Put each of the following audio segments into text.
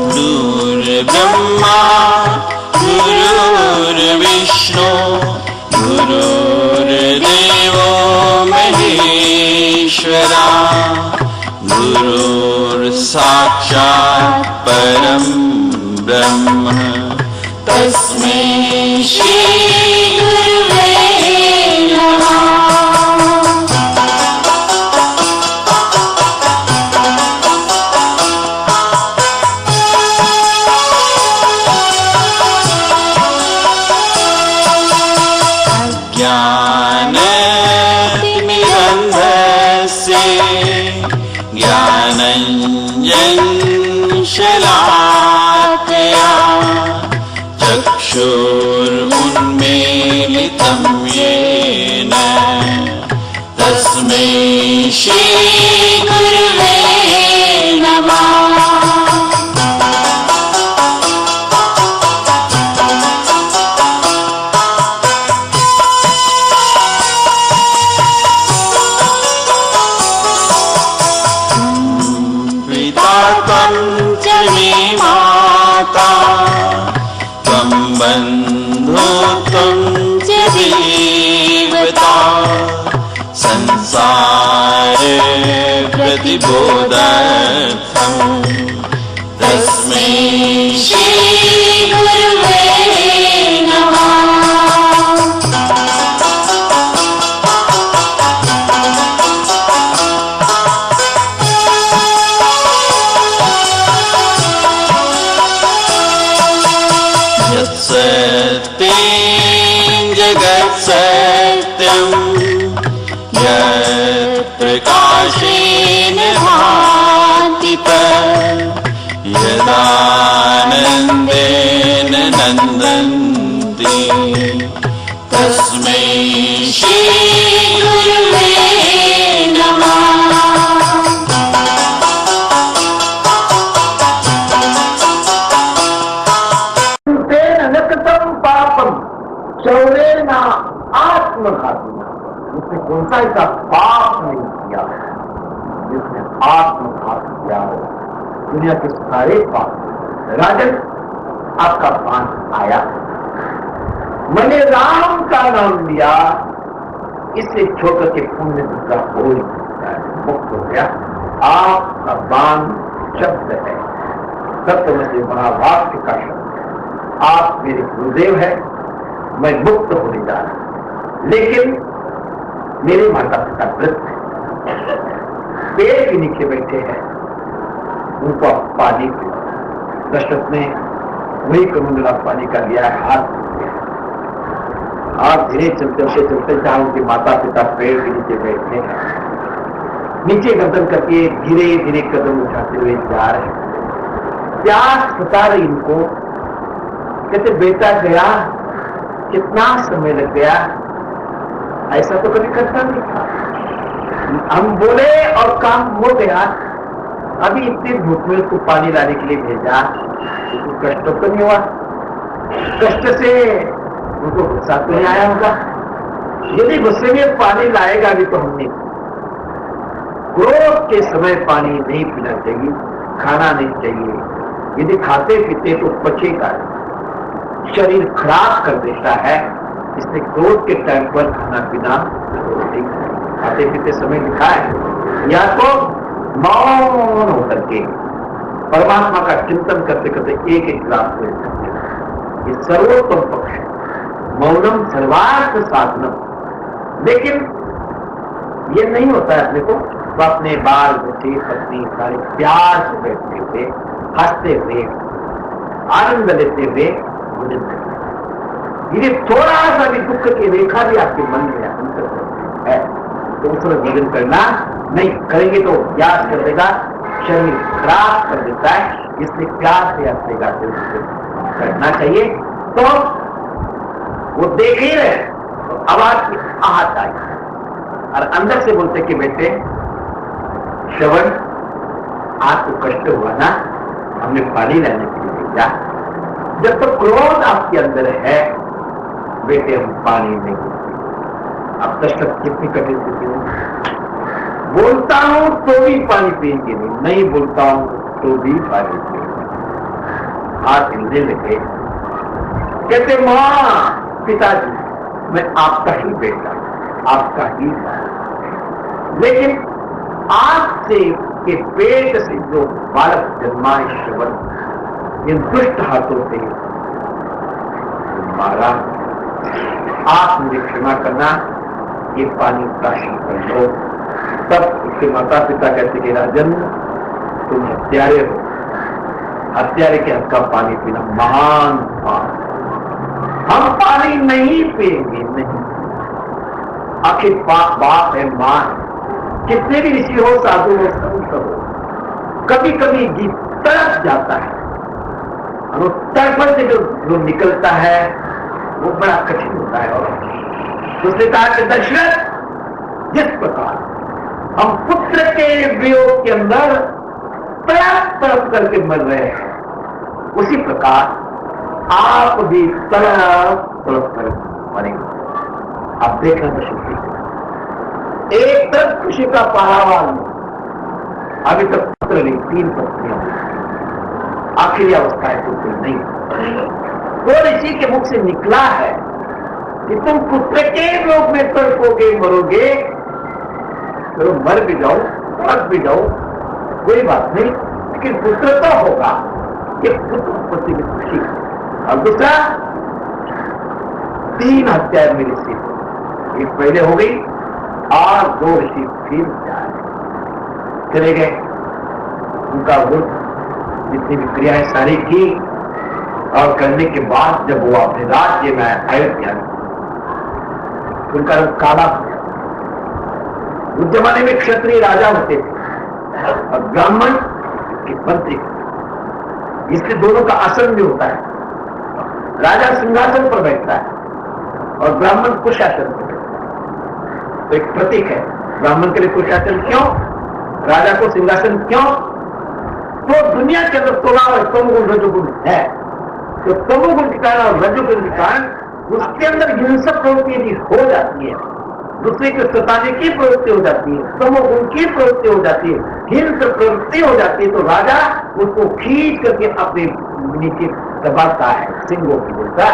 गुरुर्ब्रह्मा गुरुर्विष्णु गुरुर्देवो महेश्वरा गुरुर्साक्षात् परं ब्रह्म तस्मै श्री गुरुवे नमः। ज्ञानञ्जनशलाकया चक्षुरुन्मीलितं येन तस्मै श्री गुरुवे नमः। बंधु तुम च देवता संसार प्रतिबोधार्थं तस्मै श्री गुरुवे नमः। जगत्सत्यं यत्प्रकाशेन भाति यदानन्देन नन्दन्ति तस्मै श्री गुरुवे नमः। चौरेना आत्मघाती, उसने कौन सा ऐसा पाप नहीं किया जिसने आत्मघात किया हो। दुनिया के सारे पाप राजन आपका पान आया, मैंने राम का नाम लिया, इससे छोड़ के पुण्य दूसरा हो ही सकता है, मुक्त हो गया। आपका बाण शब्द है, सत्य में महावाक्य का शब्द। आप मेरे गुरुदेव है, मैं मुक्त होने जा रहा हूं, लेकिन मेरे माता पिता वृद्ध हैं, पेड़ के नीचे बैठे हैं, उनको आप पानी पिला। दशरथ ने वही कमंडला पानी का लिया है, हाथ दिया। आप धीरे चलते चलते जहां उनके माता पिता पेड़ के नीचे बैठे हैं, नीचे गर्दन करके धीरे धीरे कदम उठाते हुए जा रहे हैं। प्यास बता रही इनको, कहते बेटा गया, कितना समय लग गया, ऐसा तो कभी करता नहीं था। हम बोले और काम हो गया। अभी इतनी धूप में उसको पानी लाने के लिए भेजा, तो कष्ट तो नहीं हुआ, कष्ट से उनको गुस्सा तो नहीं आया होगा। यदि गुस्से में पानी लाएगा भी तो हमने क्रोध के समय पानी नहीं पीना चाहिए, खाना नहीं चाहिए। यदि खाते पीते तो पचेगा, शरीर खराब कर देता है, इसलिए क्रोध के टाइम पर खाना पीना नहीं। खाते पीते समय लिखा है, या तो मौन होकर के परमात्मा का चिंतन करते करते एक एक गिलास ले सकते हैं, ये सर्वोत्तम पक्ष है। मौनम सर्वार्थ साधनम। लेकिन ये नहीं होता है अपने को, तो अपने बाल बच्चे पत्नी सारे प्यार से बैठते हुए, हंसते हुए, आनंद लेते हुए भोजन करते। यदि थोड़ा सा भी दुख की रेखा भी आपके मन में है तो उसमें भोजन करना नहीं, करेंगे तो याद कर देगा, शरीर खराब कर देता है। इसलिए प्यार से अपने गाते करना चाहिए। तो वो देख ही रहे तो आवाज की आहट आई और अंदर से बोलते कि बेटे श्रवण, आपको कष्ट हुआ ना, हमने पानी लाने के लिए भेजा, जब तक क्रोध आपके अंदर है, बेटे हम पानी नहीं पीते। अब दशरथ कितनी कठिन स्थिति है। बोलता हूं तो भी पानी पिएंगे नहीं बोलता हूं तो भी पानी पिएंगे। हाथ हिलने लगे, कहते मां पिताजी मैं आपका ही बेटा, आपका ही बालक, लेकिन आज से के पेट से जो बालक जन्मा है श्रवण, इन दुष्ट हाथों से मारा, आप मुझे क्षमा करना, ये पानी प्राशन कर लो। तब उसके माता पिता कहते कि राजन तुम हत्यारे हो, हत्यारे के हक का पानी पीना महान पाप, हम पानी नहीं पिएंगे नहीं। आखिर बाप है, मां है, कितने भी ऋषि हो साधु हो संत हो, कभी कभी गीत तड़प जाता है और उस तड़पण से जो निकलता है वो बड़ा कठिन होता है। और उसने कहा कि दशरथ जिस प्रकार हम पुत्र के वियोग के अंदर तड़प तड़प करके मर रहे हैं, उसी प्रकार आप भी तड़प तड़प कर मरेंगे। आप देखना दशरथ, एक तरफ खुशी का पहरावान, अभी तक पुत्र नहीं, 3 पत्नियां, आखिरी अवस्था है पुत्र नहीं। तो ऋषि के मुख से निकला है कि तुम पुत्र के रोग में तड़पोगे मरोगे, चलो मर भी जाओ मर भी जाओ कोई बात नहीं, लेकिन पुत्र तो होगा, कि पुत्र पति की खुशी। और दूसरा 3 हत्याएं मेरे से, एक पहले हो गई और 2 ऋषि फिर चले गए। उनका वृद्ध जितनी भी क्रियाएं सारी की और करने के बाद जब वो अपने राज्य में अयोध्या, उनका रंग काला हो गया। उस जमाने में क्षत्रिय राजा होते थे और ब्राह्मण के मंत्री, इसलिए दोनों का आसन भी होता है। राजा सिंहासन पर बैठता है और ब्राह्मण कुशासन पर बैठता है। तो एक प्रतीक है ब्राह्मण के लिए कुशासन क्यों, राजा को सिंहासन क्यों? तो दुनिया के अंदर तमोगुण रजोगुण है, तो तमोगुण के कारण और रजोगुण के कारण उसके अंदर हिंसक प्रवृत्ति यदि हो जाती है, दूसरे को सताने की प्रवृत्ति हो जाती है, तमोगुण की प्रवृत्ति हो जाती है, हिंसक प्रवृत्ति हो जाती है, तो राजा उसको खींच करके अपने नीचे दबाता है, सिंहों की जैसा।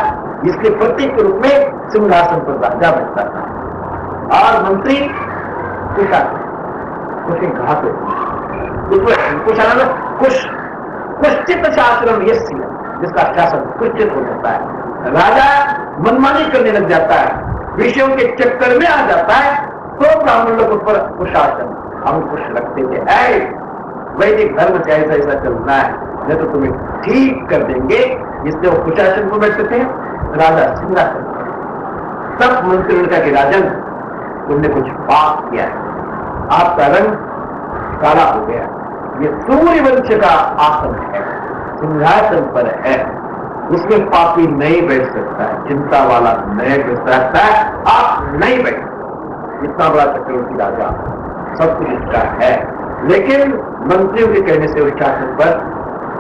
इसके प्रतीक के रूप में सिंहासन पर राजा बैठता था और मंत्री कुशासन, कुछ घात कुश्चित शास्त्रम यस्य, जिसका शासन कुश्चित हो जाता है, राजा मनमानी करने लग जाता है, विषयों के चक्कर में आ जाता है, तो ब्राह्मण लोग उस पर कुशासन हम कुछ रखते थे। वैदिक धर्म से ऐसा चलना है, नहीं तो तुम्हें ठीक कर देंगे। जिससे वो कुशासन पर बैठते थे, राजा सिंहासन। तब मंत्री ने कहा कि राजन तुमने कुछ पाप किया है, आपका रंग काला हो गया, ये सूर्य वंश का आसन है, सिंहासन पर है, उसमें पापी नहीं बैठ सकता है, चिंता वाला नहीं बैठ सकता है, आप नहीं बैठ। इतना बड़ा चक्रवर्ती राजा, सब कुछ इसका है, लेकिन मंत्रियों के कहने से उस शासन पर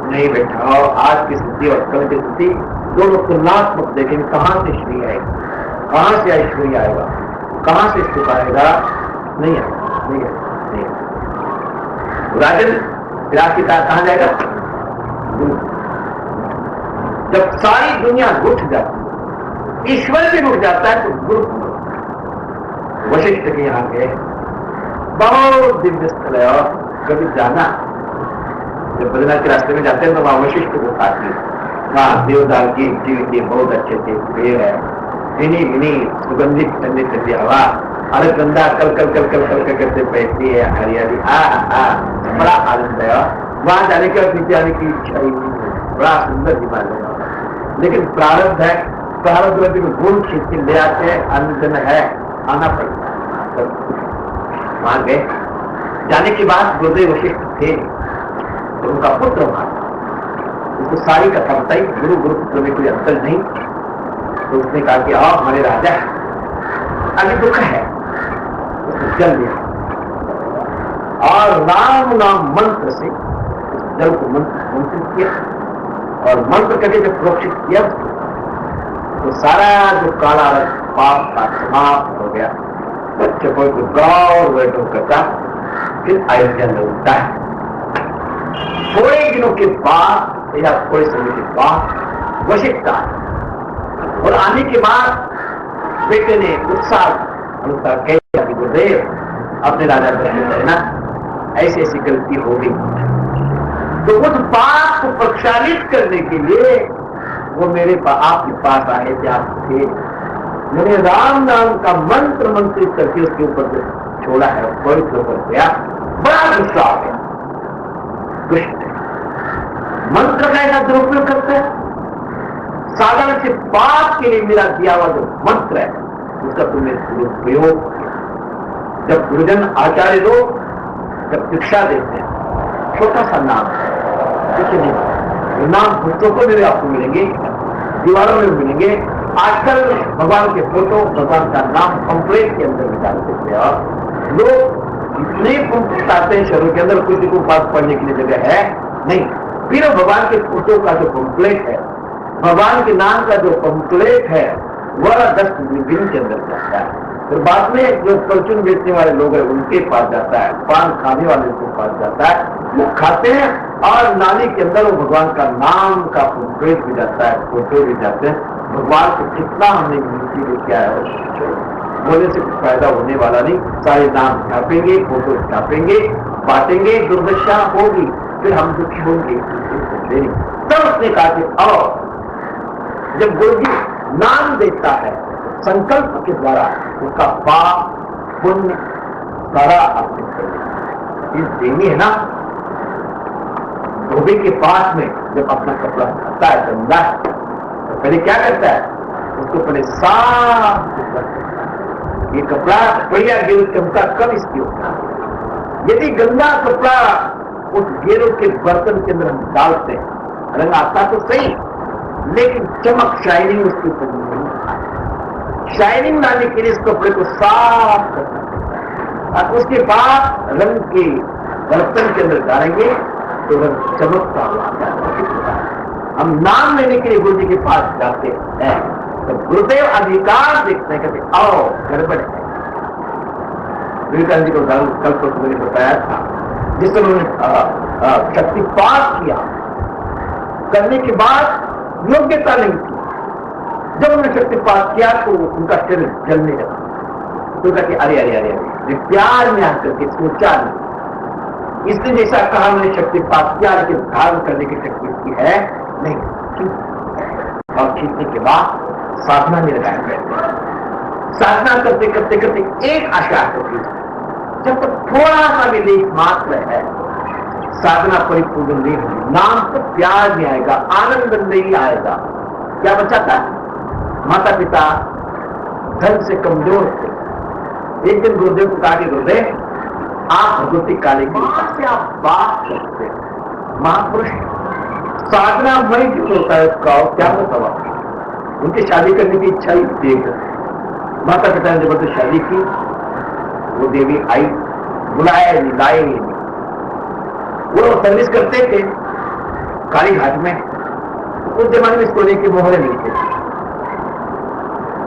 नहीं बैठा। और आज की स्थिति और कल की स्थिति दोनों तुलनात्मक देखें, कहां से श्री आएगा, कहां से ऐश्वर्य आएगा, कहां से सुख आएगा, नहीं आएगा, नहीं आएगा, नहीं आएगा। राजन विरासिता कहां जाएगा? जब सारी दुनिया उठ जाती, ईश्वर भी उठ जाता है, तो गुरु वशिष्ठ के यहां गए, बहुत दिव्य स्थल है। और कभी जाना, जब बद्रीनाथ के रास्ते में जाते हैं तो वहां वशिष्ठ को खाती है, वहां देवदार की जीव के बहुत अच्छे अच्छे पेड़ है, विनी विनी सुगंधित ठंडी ठंडी हवा, अरे गंदा कल कल कल कल कल करते बैठती है, हरियाली बड़ा आनंद है। वहां जाने के बाद नीचे आने की इच्छा ही नहीं है, बड़ा सुंदर हिमालय है, लेकिन प्रारब्ध है, प्रारब्ध में गुण खींच के ले आते हैं, अन्न है, आना पड़ता है। वहां गए, जाने के बाद गुरुदेव वशिष्ठ थे, तो उनका पुत्र वहां, उसको सारी कथा बताई, गुरु गुरु पुत्र में कोई अंतर नहीं। तो उसने कहा कि आओ हमारे राजा, अभी दुख है, उसने जल दिया और राम नाम मंत्र से जल को मंत्रित किया और मंत्र करके जब प्रोक्षित किया तो सारा जो काला पाप था समाप्त हो गया। बच्चे कोई को गौर वैठो करता फिर अयोध्या लौटता है। थोड़े दिनों के बाद या थोड़े समय के बाद वशिष्ठ आए और आने के बाद बेटे ने उत्साह अनुसार कह कि गुरुदेव अपने राजा पर रहना, ऐसी ऐसी गलती हो गई। तो उस बात को प्रक्षालित करने के लिए वो मेरे आपके पास आए थे, आप थे। मैंने राम नाम का मंत्र मंत्रित करके उसके ऊपर जो छोड़ा है पवित्र होकर गया, बड़ा गुस्सा आ गया। दुष्ट मंत्र का ऐसा दुरुपयोग करते हैं। साधारण से बात के लिए मेरा दिया हुआ जो मंत्र है उसका तुमने दुरुपयोग किया। जब गुरुजन आचार्य लोग जब शिक्षा देते हैं, छोटा सा नाम है, कुछ नहीं, नाम पुस्तकों में भी आपको मिलेंगे, दीवारों में मिलेंगे। आजकल भगवान के फोटो, भगवान का नाम पंपलेट के अंदर निकाल देते हैं और लोग इतने पुस्तकाते हैं शहरों के अंदर, किसी को पास पढ़ने के लिए जगह है नहीं। फिर भगवान के फोटो का जो पंपलेट है, भगवान के नाम का जो पंपलेट है, वह 10 दिन के अंदर जाता है। फिर बाद में जो परचून बेचने वाले लोग हैं उनके पास जाता है, पान खाने वाले के पास जाता है, वो खाते हैं और नाली के अंदर वो भगवान का नाम का पंपलेट भी जाता है, फोटो भी जाते हैं। भगवान को कितना हमने गिनती में किया है, बोलने से कुछ फायदा होने वाला नहीं। सारे नाम छापेंगे, फोटो छापेंगे, बांटेंगे, दुर्दशा होगी, फिर हम दुखी होंगे। तब उसने कहा कि आओ, जब गुरु जी नाम देता है संकल्प के द्वारा, उसका पाप पुण्य सारा अर्पित करें। इस देनी है ना, धोबी के पास में जब अपना कपड़ा खाता है, गंदा है, तो पहले क्या करता है, उसको पहले साफ सुथरा करता है। ये कपड़ा बढ़िया गेरू चमका कब इसकी होता है। यदि गंदा कपड़ा उस गेरू के बर्तन के अंदर हम डालते हैं, रंग आता तो सही, लेकिन चमक शाइनिंग उसके ऊपर नहीं आता। शाइनिंग लाने के लिए इस कपड़े को साफ करना पड़ता है और उसके बाद रंग के बर्तन के अंदर डालेंगे तो रंग चमकता हुआ आता है। हम नाम लेने के लिए गुरु जी के पास जाते हैं तो गुरुदेव अधिकार देखते हैं, कहते आओ गड़बड़ है। विवेकानंद जी को कल को मैंने बताया था, जिस समय उन्होंने शक्तिपात किया, करने के बाद योग्यता नहीं थी। जब उन्होंने शक्तिपात किया तो उनका शरीर जलने लगा। तो कहा कि अरे अरे अरे अरे, प्यार में आकर के सोचा नहीं, इसने जैसा कहा मैंने शक्तिपात किया, लेकिन धारण करने की शक्ति इसकी है नहीं। और खींचने के बाद साधना में लगाया गया। साधना करते करते करते एक आशा होती है, जब तक थोड़ा सा भी लेख मात्र है, साधना परिपूर्ण नहीं होगी। नाम तो प्यार नहीं आएगा, आनंद नहीं आएगा। क्या बचाता है? माता पिता धन से कमजोर थे। एक दिन गुरुदेव को कहा कि गुरुदेव आप भगवती काली की से आप बात करते हैं, महापुरुष साधना मई क्यों होता है उसका, क्या बताओ। उनकी शादी करने की इच्छा ही देख, माता पिता ने जबरदस्त शादी की, वो देवी आई, बुलाया नहीं, लाए नहीं। वो सर्विस करते थे काली घाट में। उस जमाने में सोने के मोहरे नहीं थे,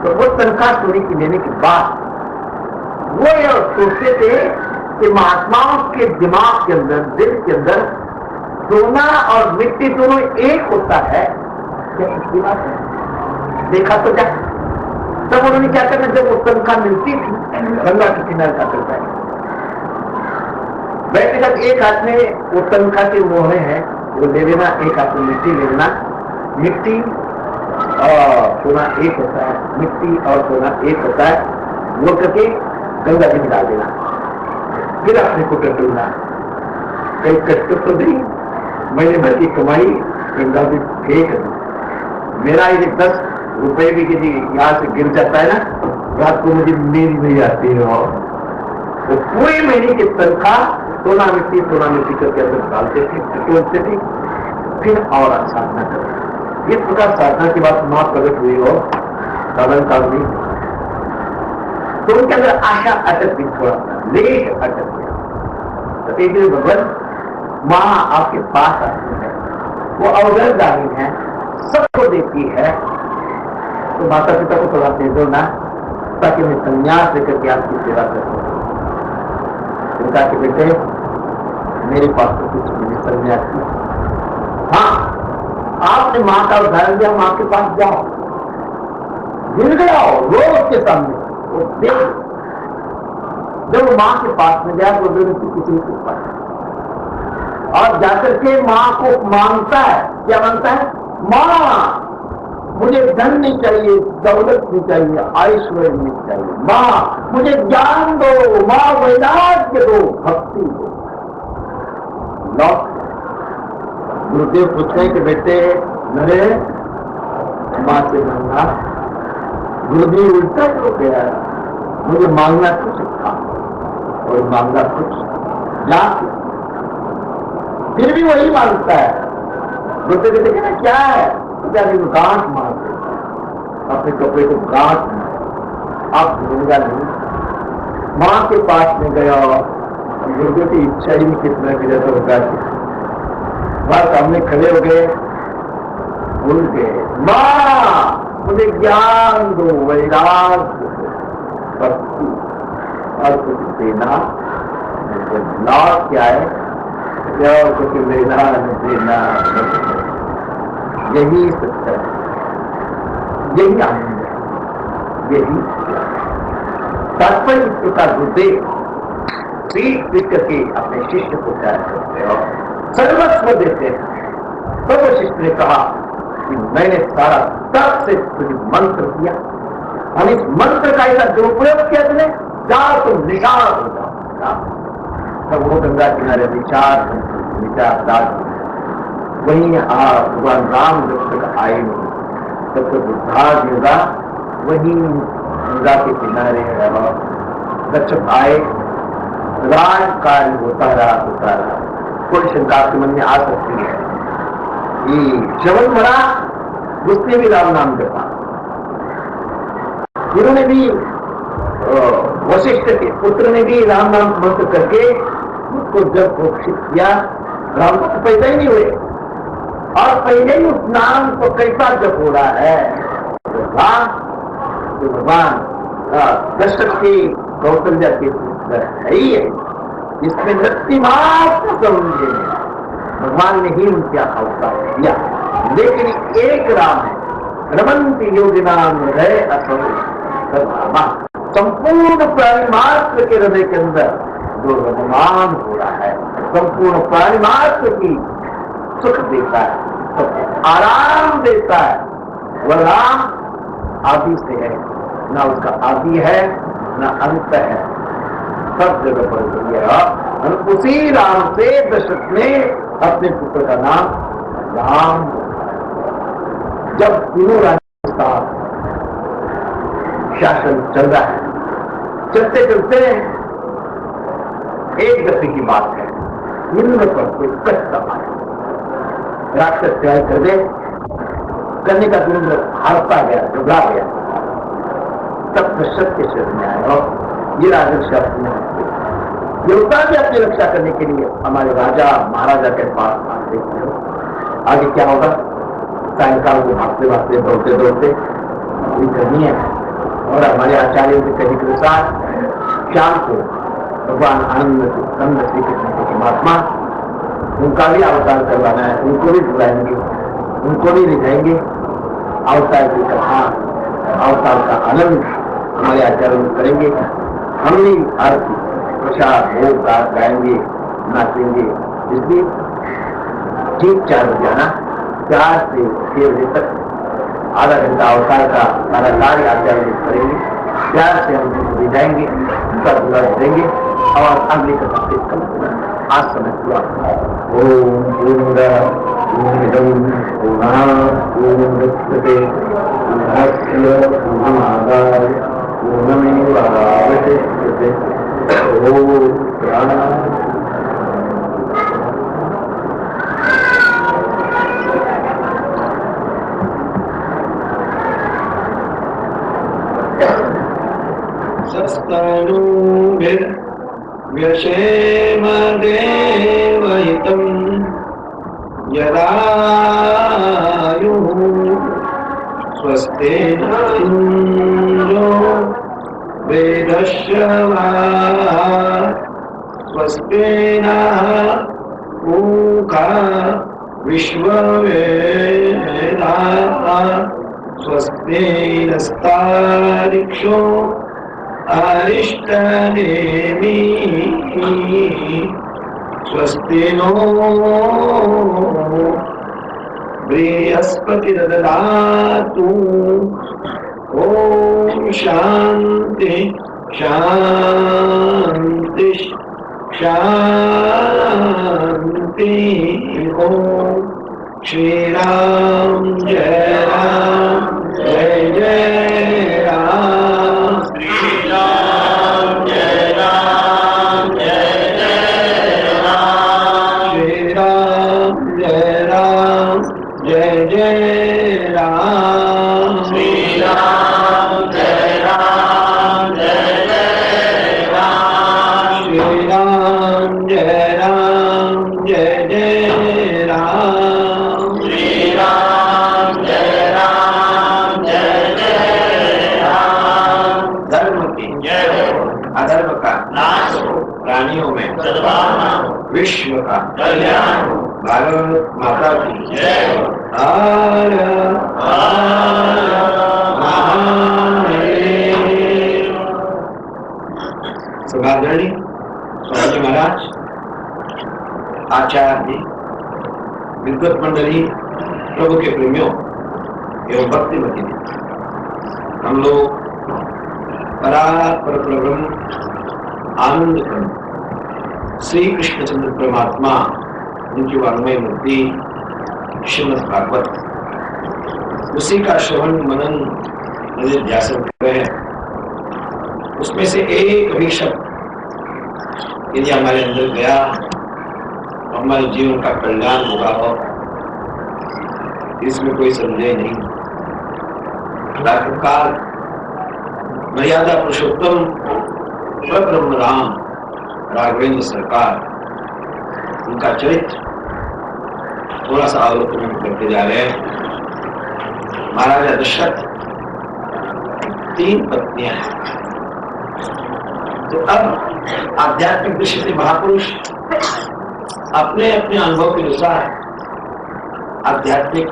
तो वो तनख्वाह सोने की लेने के बाद वो यह सोचते थे कि महात्माओं के दिमाग के अंदर, दिल के अंदर सोना और मिट्टी दोनों एक होता है। क्या सच्ची बात है? देखा तो क्या। तब उन्होंने क्या करना, जब वो तनख्वाह मिलती थी गंगा के किनारे का करता है, बैठे जब एक हाथ में वो तनख्वाह के मोहरे हैं वो ले लेना, एक हाथ में मिट्टी ले लेना। मिट्टी और सोना एक होता है, मिट्टी और सोना एक होता है, वो करके गंगा जी में डाल देना, फिर अपने को कर देना। कई कष्ट तो नहीं, महीने भर की कमाई गंगा जी फेंक दी। मेरा ये 10 रुपए भी किसी यहाँ से गिर जाता है ना, रात को मुझे नींद नहीं आती है। और तो पूरे महीने की तनख्वाह सोना मिट्टी करके अंदर डालते थे, टटोलते थे, फिर और साधना करते। इस प्रकार साधना की बात मां प्रकट हुई हो, साधन काल में तो उनके अंदर आशा अटक भी, थोड़ा लेश अटक गया। तो एक दिन भगवान मां आपके पास आती है वो अवगतदायी है, सबको देती है। तो माता पिता को थोड़ा दे दो ना, ताकि मैं संन्यास लेकर के आपकी सेवा कर सकूं। पिता के बेटे मेरे पास तो कुछ नहीं, संन्यास की। हाँ, आपने माँ का उदाहरण दिया, माँ के पास जाओ, गिर गया हो रोज के सामने, वो देख। जब वो माँ के पास में गया तो किसी के पास और जाकर के माँ को मांगता है, क्या मांगता है? माँ मुझे धन नहीं चाहिए, दौलत नहीं चाहिए, ऐश्वर्य नहीं चाहिए, माँ मुझे ज्ञान दो, माँ वैराग्य दो, भक्ति दो। लौट गुरुदेव पूछते हैं कि बेटे नरे माँ से मांगा। गुरुदेव उल्टा हो गया, मुझे मांगना कुछ था और मांगा कुछ, जाके फिर भी वही मांगता है। गुरुदेव कहते हैं ना क्या है, क्या गांठ मारते, अपने कपड़े को गांठ मार, आप भूलगा नहीं। माँ के पास में गया, गुरुदेव की इच्छा ही नहीं कितना गिरा तो होगा, वहां सामने खड़े हो गए, भूल गए। माँ मुझे ज्ञान दो, वैराग्य भक्ति और कुछ देना, लौट क्या है, कुछ लेना देना, यही सत्य है, यही आनंद है, यही तात्पर्य। इस प्रकार गुरुदेव पीठ पीट करके अपने शिष्य को तैयार करते हो, सर्वस्व देते हैं। तो वो शिष्य ने कहा कि मैंने सारा तर्क से तुझे मंत्र किया, और इस मंत्र का ऐसा दुरुपयोग किया तुमने, जाओ तुम निषाद हो जाओ। तब वो गंगा किनारे विचार दास वहीं भगवान राम जब तक आए नहीं तब तक बुद्धाज होगा, वहीं गंगा के किनारे जब आए, राजकार्य होता रहा। कोई शंका आपके मन में आ सकती है, ये श्रवण मरा, उसने भी राम नाम जपा, उन्होंने भी वशिष्ठ के पुत्र ने भी राम नाम मंत्र करके उसको जब घोषित किया। राम को पैदा ही नहीं हुए और पहले ही उस नाम को कैसा जप हो रहा है। भगवान दशरथ की कौशल्या के है ही है, इसमें नृत्य मात्र समझे भगवान ने ही उनके अवतार दिया। लेकिन एक राम है, रमंती योजना हृदय असंभव, संपूर्ण प्राणी मात्र के हृदय के अंदर जो रममान हो रहा है, संपूर्ण प्राणी मात्र की सुख देता है, सबको आराम देता है। वह राम आदि से है, ना उसका आदि है ना अंत है, सब जगह पर है। और उसी राम से दशरथ ने अपने पुत्र का नाम राम। जब तीनों राज्यों का शासन चल रहा है, चलते चलते एक दफे की बात है, इंद्र पर कोई कष्ट आया, राक्षस तैयार कर दे, करने का इंद्र हारता गया, घबरा गया। तब दशरथ के शरीर में आया और ये राजन शास्त्र देवता भी अपनी रक्षा करने के लिए हमारे राजा महाराजा के पास आते हैं। आगे क्या होगा, सायंकाल को भागते भागते दौड़ते दौड़ते करनी है। और हमारे आचार्यों के कहीं के अनुसार शाम को भगवान आनंद श्री कृष्ण के परमात्मा, उनका भी अवतार करवाना है, उनको भी बुलाएंगे, उनको भी ले जाएंगे। अवतार की कथा, अवतार का आनंद हमारे आचार्य करेंगे। हम भी आरती प्रसाद भोग रात गाएंगे, नाचेंगे। इसलिए ठीक 4 बजे आना, 4 से 6 बजे तक आधा घंटा अवतार का सारा कार्य आचार्य करेंगे। 4 से हम उनको जाएंगे, उनका पूरा देंगे और अगली कथा से आज समय पूरा। ओम पूर्ण पूर्णमिदं पूर्णात् पूर्णमुदच्यते पूर्णस्य पूर्णमादाय पूर्णमेवावशिष्यते। ओम शांति। व्यशेम देवहितं यदायुः स्वस्ति न इन्द्रो वृद्धश्रवाः स्वस्ति नः पूषा विश्ववेदाः स्वस्ति नस्तार्क्ष्यो अरिष्टनेमिः स्वस्ति नो बृहस्पतिर्दधातु ॐ शान्ति शान्ति शान्ति ॐ श्रीराम जय जय राम श्रीराम जय राम जय जय राम श्रीराम जय राम जय जय राम श्रीराम जय राम जय जय राम श्रीराम जय राम जय जय राम श्रीराम जय राम जय जय राम धर्म की जय हो अधर्म का नाश हो प्राणियों में सद्भावना हो विश्व का कल्याण हो भारत माता की जय हो हर हर महादेव। सभाधरणी स्वामी महाराज, आचार्य, विद्वत मंडली, प्रभु के प्रेमियों एवं भक्तिमती, हम लोग परात्पर ब्रह्म आनंद खंड श्री कृष्णचंद्र परमात्मा उनकी वाङ्मय मूर्ति श्रीमद् भागवत, उसी का श्रवण मनन निधिध्यासन कर रहे हैं। उसमें से एक भी शब्द यदि हमारे अंदर गया तो हमारे जीवन का कल्याण होगा, इसमें कोई संदेह नहीं। काल मर्यादा पुरुषोत्तम परब्रह्म राम राघवेंद्र सरकार, उनका चरित्र थोड़ा सा अवलोकन करते जा रहे हैं। महाराजा दशरथ 3 पत्नियां हैं। तो अब आध्यात्मिक दृष्टि से महापुरुष अपने अपने अनुभव के अनुसार आध्यात्मिक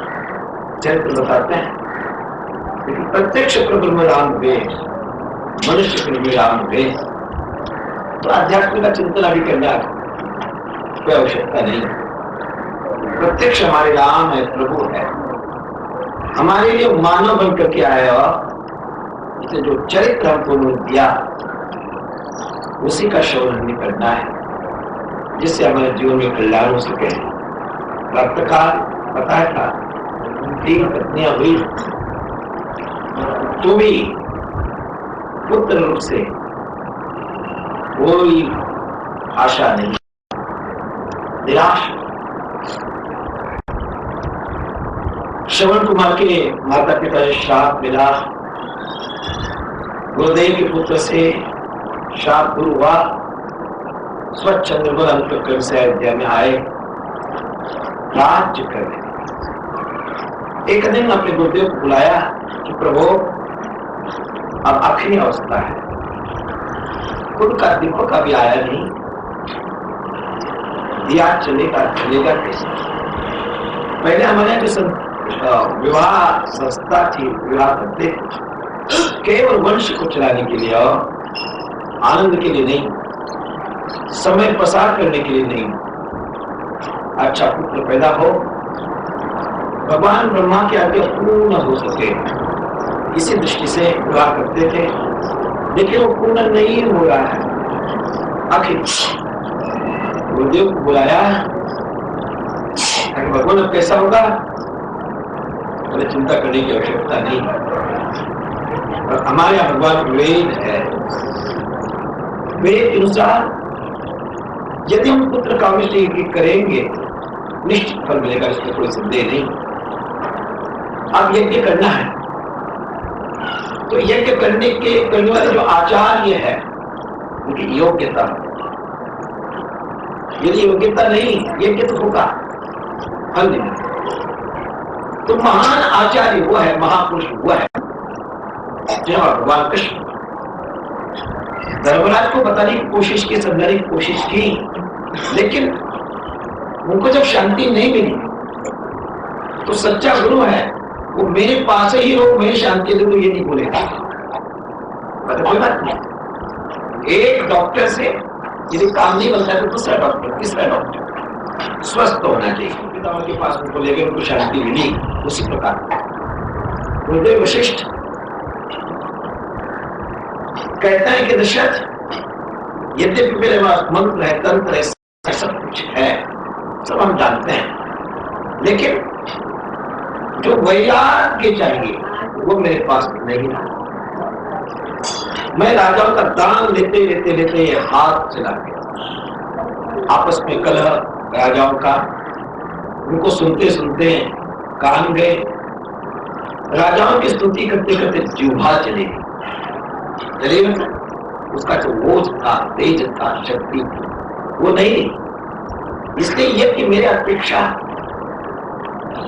चरित्र बताते हैं, लेकिन प्रत्यक्ष प्रब्रह्म राम वे, मनुष्य प्रब्रह्म राम वे, तो आध्यात्म का चिंतन अभी करना कोई आवश्यकता नहीं। प्रत्यक्ष हमारे राम है, प्रभु है, हमारे लिए मानव बन करके आया, इसे जो चरित्र हमको उन्होंने दिया उसी का श्रवण हमें करना है, जिससे हमारे जीवन में कल्याण हो सके। प्रातःकाल बताया था 3 पत्नियां हुई, तो भी पुत्र रूप से कोई आशा नहीं, निराश। श्रवण कुमार के माता पिता ने श्राप मिला, गुरुदेव के पुत्र से श्राप गुरु हुआ, स्वच्छंद्रबल अंतकरण से अयोध्या में आए राज्य करने। एक दिन अपने गुरुदेव को बुलाया कि प्रभु अब आखिरी अवस्था है, खुद का दीपक अभी आया नहीं, दिया चलेगा कैसे? पहले हमारे यहाँ जो विवाह संस्था थी, विवाह करते केवल वंश को चलाने के लिए और आनंद के लिए नहीं, समय प्रसार करने के लिए नहीं, अच्छा पुत्र पैदा हो, भगवान ब्रह्मा की आज्ञा पूर्ण हो सके, इसी दृष्टि से विवाह करते थे। लेकिन वो पूर्ण नहीं हो रहा है। आखिर गुरुदेव को बुलाया, भगवान अब कैसा होगा? बोले चिंता करने की आवश्यकता नहीं, और हमारे यहाँ भगवान वेद है, वेद के अनुसार यदि हम पुत्र कामिष्टि करेंगे निश्चित फल मिलेगा, इसमें कोई संदेह नहीं। अब यज्ञ करना है, तो यज्ञ करने वाले जो आचार्य है उनकी योग्यता, यदि योग्यता नहीं, यज्ञ तो होगा फल नहीं मिलता। तो महान आचार्य वो है, महापुरुष वो है जहाँ भगवान कृष्ण धर्मराज को बताने की कोशिश की, समझाने की कोशिश की, लेकिन उनको जब शांति नहीं मिली तो सच्चा गुरु है वो मेरे पास ही रहो, मेरी शांति दे दो, ये नहीं बोलेगा। मतलब कोई बात नहीं, एक डॉक्टर से यदि काम नहीं बनता है तो दूसरा डॉक्टर, तीसरा डॉक्टर, स्वस्थ होना चाहिए। पिताओं के पास उनको ले गए, उनको शांति मिली। उसी प्रकार गुरुदेव वशिष्ठ कहता है कि दशरथ, यद्यपि मेरे पास मंत्र है, तंत्र है, सब कुछ है, सब हम जानते हैं, लेकिन जो वैराग्य चाहिए वो मेरे पास नहीं है। मैं राजाओं का दान लेते लेते लेते ये हाथ चला गया। आपस में कलह राजाओं का, उनको सुनते सुनते कान गए। राजाओं की स्तुति करते करते जिह्वा चली गई। चलिए मतलब उसका जो ओज था, तेज था, शक्ति वो नहीं। इसलिए यह कि मेरे अपेक्षा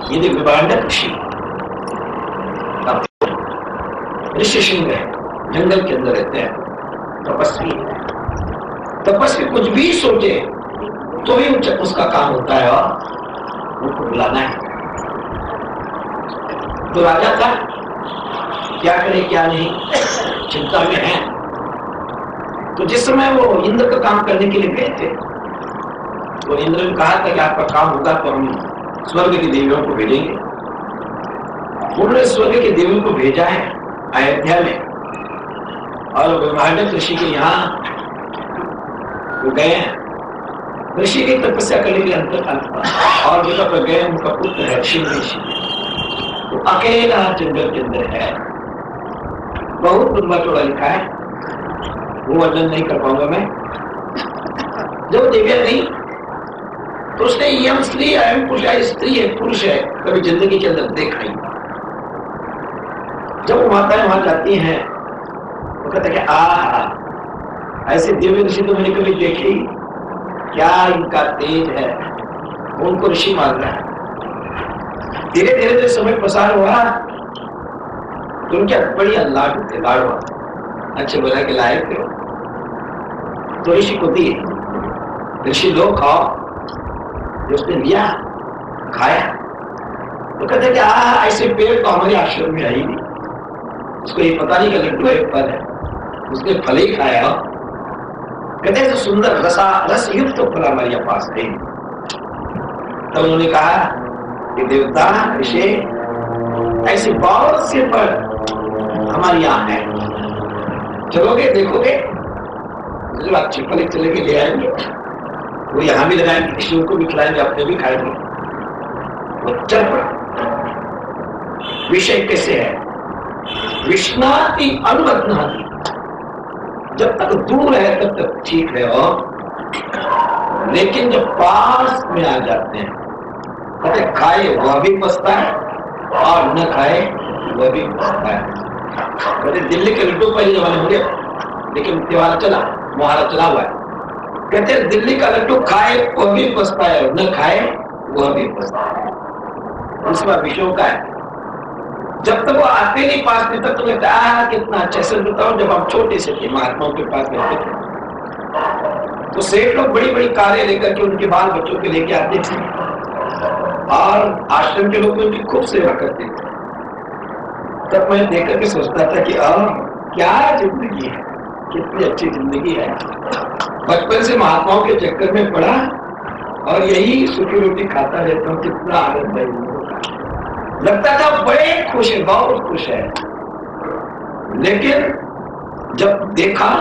यदि विभांडक ऋषि ऋषि सिंह है, जंगल के अंदर रहते हैं, तपस्वी कुछ भी सोचे तो भी उसका काम होता है और उनको बुलाना है। तो राजा का क्या करे क्या नहीं चिंता में है। तो जिस समय वो इंद्र का काम करने के लिए गए थे तो इंद्र ने कहा था कि आपका काम होगा तो हम स्वर्ग की देवियों को भेजेंगे। उन्होंने स्वर्ग की देवियों को भेजा है अयोध्या में, और विभांडक ऋषि के यहाँ वो गए हैं। ऋषि की तपस्या करने के लिए अंतरकाल और जगह पर गए, उनका पुत्र है शिव ऋषि, तो अकेला जंगल के अंदर है। बहुत लंबा चौड़ा लिखा है, वो वर्णन नहीं कर पाऊंगा मैं। जब देविया नहीं तो उसने यम स्त्री एवं पुरुष है, स्त्री है पुरुष है, कभी जिंदगी के अंदर देखा ही। जब वो माताएं वहां जाती हैं तो कहते हैं कि ऐसे दिव्य ऋषि तो मैंने कभी देखे ही, क्या इनका तेज है। उनको ऋषि मान रहा है। धीरे धीरे जो समय प्रसार हुआ तो उनके बड़ी लाड थे, लाडवा अच्छे बना के लाए थे, तो ऋषि को दिए। ऋषि लो खाओ, जो उसने लिया खाया तो कहते कि ऐसे पेड़ तो हमारे आश्रम में आई नहीं। उसको ये पता नहीं कि लड्डू एक फल है, उसने फल ही खाया। कहते हैं सुंदर रस युक्त तो फल हमारे पास नहीं। तब उन्होंने कहा कि देवता ऋषि ऐसे बहुत से फल हमारे यहाँ है, चलोगे देखोगे, जो अच्छे फल चलेंगे ले आएंगे, वो यहाँ भी लगाएंगे, ऋषियों को भी खिलाएंगे, अपने भी खाएंगे। वो चल पड़ा। विषय कैसे है? विष्णाति अनुबध्नाति, जब तक दूर है तब तक ठीक है, और लेकिन जब पास में आ जाते हैं कहते खाए वह भी पछता है और न खाए वह भी पछता है। कहते दिल्ली के लड्डू पहले जमाने हो गया, लेकिन त्योहार चला, मुहारा चला हुआ है। कहते दिल्ली का लड्डू खाए वह भी पछता है, न खाए वह भी पछता है। दूसरा विषयों का है, जब तक वो आते नहीं पास नहीं तब तो लगता है कितना अच्छा। से बताओ, जब हम छोटे से थे महात्माओं के पास रहते थे तो सेठ लोग बड़ी बड़ी कारें लेकर के उनके बाल बच्चों के लेके आते थे, और आश्रम के लोग उनकी खूब सेवा करते थे। तब मैं देख करके सोचता था कि क्या जिंदगी है, कितनी अच्छी जिंदगी है। बचपन से महात्माओं के चक्कर में पड़ा और यही सूखी रोटी खाता रहता हूँ, कितना आनंद है। लगता था बड़े खुश है, बहुत खुश है, लेकिन जब देखा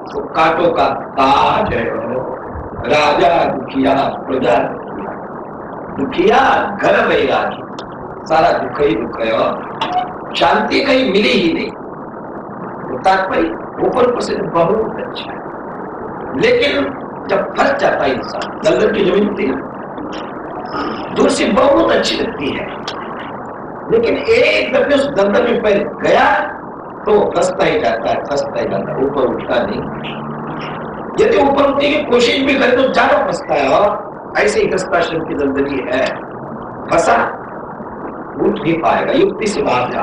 तो कांटों का ताज है। राजा दुखिया, प्रजा दुखिया, घर वैरागी, सारा दुख ही दुख है, और शांति कहीं मिली ही नहीं। तो तात्पर्य ऊपर से बहुत अच्छा है, लेकिन जब फंस जाता है इंसान, दलदल की जमीन होती है, दूर से बहुत अच्छी लगती है, लेकिन एक दफे उस दलदल में पैर गया तो फंसता ही जाता है, फंसता ही जाता है, ऊपर उठता नहीं। यदि ऊपर उठने की कोशिश भी करे तो ज्यादा फंसता है, और ऐसे ही हस्ताश्रम की दलदली है। फंसा, उठ नहीं पाएगा, युक्ति से बात